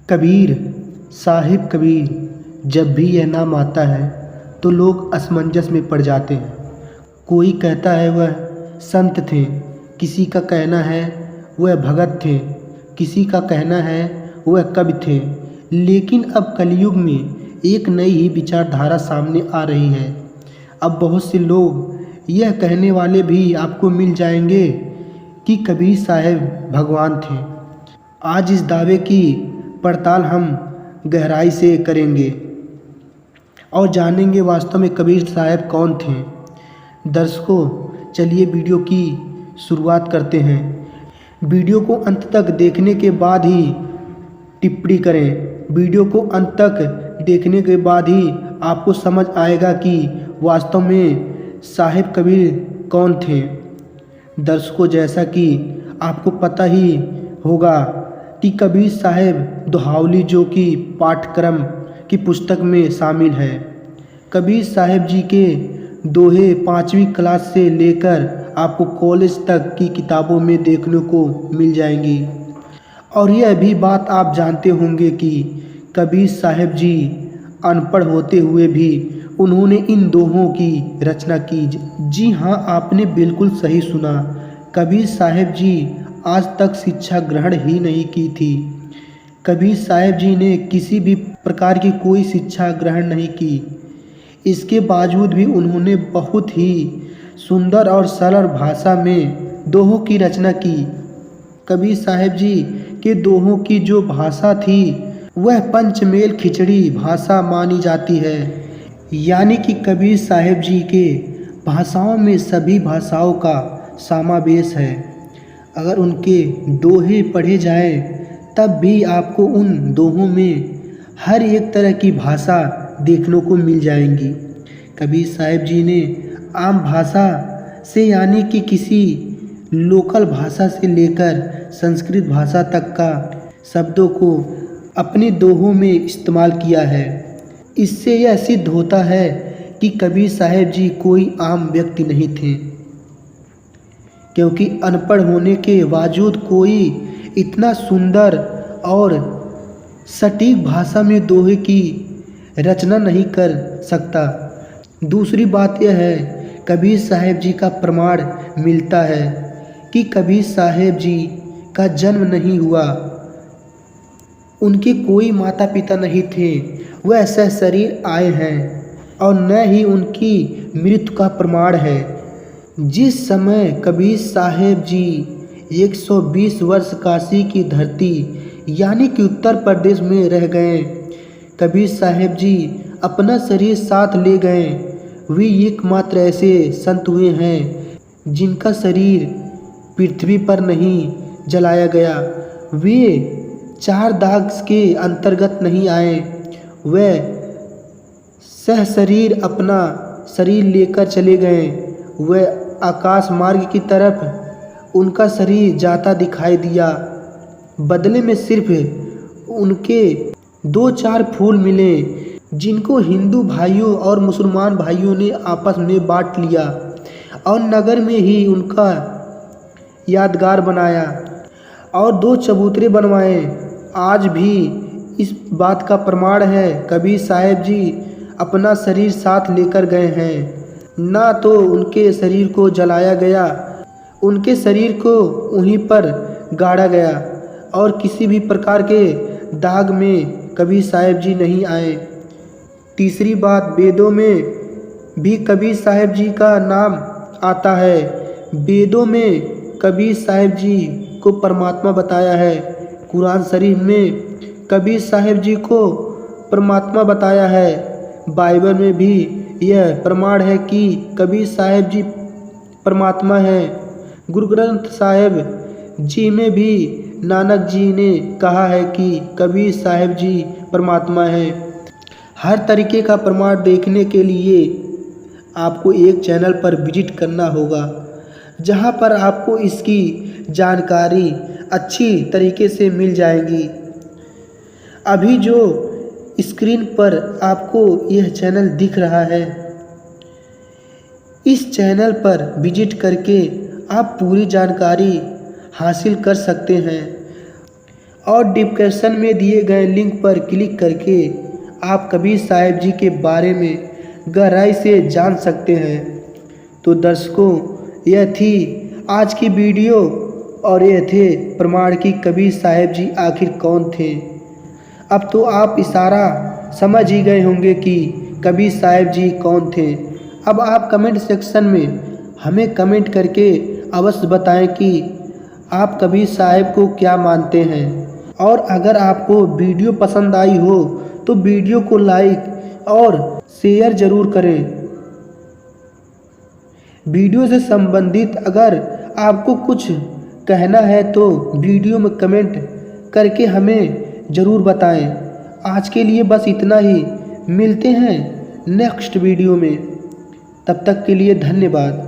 कबीर, साहिब कबीर, जब भी यह नाम आता है तो लोग असमंजस में पड़ जाते हैं। कोई कहता है वह संत थे, किसी का कहना है वह भगत थे, किसी का कहना है वह कवि थे। लेकिन अब कलयुग में एक नई ही विचारधारा सामने आ रही है। अब बहुत से लोग यह कहने वाले भी आपको मिल जाएंगे कि कबीर साहब भगवान थे। आज इस दावे की पड़ताल हम गहराई से करेंगे और जानेंगे वास्तव में कबीर साहब कौन थे। दर्शकों, चलिए वीडियो की शुरुआत करते हैं। वीडियो को अंत तक देखने के बाद ही टिप्पणी करें। वीडियो को अंत तक देखने के बाद ही आपको समझ आएगा कि वास्तव में साहिब कबीर कौन थे। दर्शकों, जैसा कि आपको पता ही होगा कि कबीर साहब दोहावली जो कि पाठ्यक्रम की पुस्तक में शामिल है। कबीर साहब जी के दोहे 5वीं क्लास से लेकर आपको कॉलेज तक की किताबों में देखने को मिल जाएंगी। और यह भी बात आप जानते होंगे कि कबीर साहब जी अनपढ़ होते हुए भी उन्होंने इन दोहों की रचना की। जी हाँ, आपने बिल्कुल सही सुना। कबीर साहब जी आज तक शिक्षा ग्रहण ही नहीं की थी। कबीर साहब जी ने किसी भी प्रकार की कोई शिक्षा ग्रहण नहीं की। इसके बावजूद भी उन्होंने बहुत ही सुंदर और सरल भाषा में दोहों की रचना की। कबीर साहब जी के दोहों की जो भाषा थी वह पंचमेल खिचड़ी भाषा मानी जाती है। यानी कि कबीर साहब जी के भाषाओं में सभी भाषाओं का समावेश है। अगर उनके दोहे पढ़े जाएं तब भी आपको उन दोहों में हर एक तरह की भाषा देखने को मिल जाएंगी। कबीर साहब जी ने आम भाषा से यानी कि किसी लोकल भाषा से लेकर संस्कृत भाषा तक का शब्दों को अपने दोहों में इस्तेमाल किया है। इससे यह सिद्ध होता है कि कबीर साहब जी कोई आम व्यक्ति नहीं थे, क्योंकि अनपढ़ होने के बावजूद कोई इतना सुंदर और सटीक भाषा में दोहे की रचना नहीं कर सकता। दूसरी बात यह है, कबीर साहब जी का प्रमाण मिलता है कि कबीर साहब जी का जन्म नहीं हुआ, उनके कोई माता पिता नहीं थे, वह सशरीर आए हैं। और न ही उनकी मृत्यु का प्रमाण है। जिस समय कबीर साहब जी 120 वर्ष काशी की धरती यानी कि उत्तर प्रदेश में रह गए, कबीर साहब जी अपना शरीर साथ ले गए। वे एकमात्र ऐसे संत हुए हैं जिनका शरीर पृथ्वी पर नहीं जलाया गया। वे 4 दाग के अंतर्गत नहीं आए। वह सहशरीर अपना शरीर लेकर चले गए। वह आकाश मार्ग की तरफ उनका शरीर जाता दिखाई दिया। बदले में सिर्फ उनके 2-4 फूल मिले, जिनको हिंदू भाइयों और मुसलमान भाइयों ने आपस में बांट लिया और नगर में ही उनका यादगार बनाया और 2 चबूतरे बनवाए। आज भी इस बात का प्रमाण है, कबीर साहब जी अपना शरीर साथ लेकर गए हैं। ना तो उनके शरीर को जलाया गया, उनके शरीर को वहीं पर गाड़ा गया और किसी भी प्रकार के दाग में कबीर साहब जी नहीं आए। तीसरी बात, वेदों में भी कबीर साहब जी का नाम आता है। वेदों में कबीर साहब जी को परमात्मा बताया है। कुरान शरीफ में कबीर साहब जी को परमात्मा बताया है। बाइबल में भी यह प्रमाण है कि कबीर साहब जी परमात्मा हैं। गुरु ग्रंथ साहिब जी में भी नानक जी ने कहा है कि कबीर साहब जी परमात्मा हैं। हर तरीके का प्रमाण देखने के लिए आपको एक चैनल पर विजिट करना होगा, जहां पर आपको इसकी जानकारी अच्छी तरीके से मिल जाएगी। अभी जो स्क्रीन पर आपको यह चैनल दिख रहा है, इस चैनल पर विजिट करके आप पूरी जानकारी हासिल कर सकते हैं और डिस्क्रिप्शन में दिए गए लिंक पर क्लिक करके आप कबीर साहिब जी के बारे में गहराई से जान सकते हैं। तो दर्शकों, यह थी आज की वीडियो और ये थे प्रमाण कि कबीर साहिब जी आखिर कौन थे। अब तो आप इशारा समझ ही गए होंगे कि कबीर साहिब जी कौन थे। अब आप कमेंट सेक्शन में हमें कमेंट करके अवश्य बताएं कि आप कबीर साहिब को क्या मानते हैं। और अगर आपको वीडियो पसंद आई हो तो वीडियो को लाइक और शेयर ज़रूर करें। वीडियो से संबंधित अगर आपको कुछ कहना है तो वीडियो में कमेंट करके हमें ज़रूर बताएं। आज के लिए बस इतना ही, मिलते हैं नेक्स्ट वीडियो में। तब तक के लिए धन्यवाद।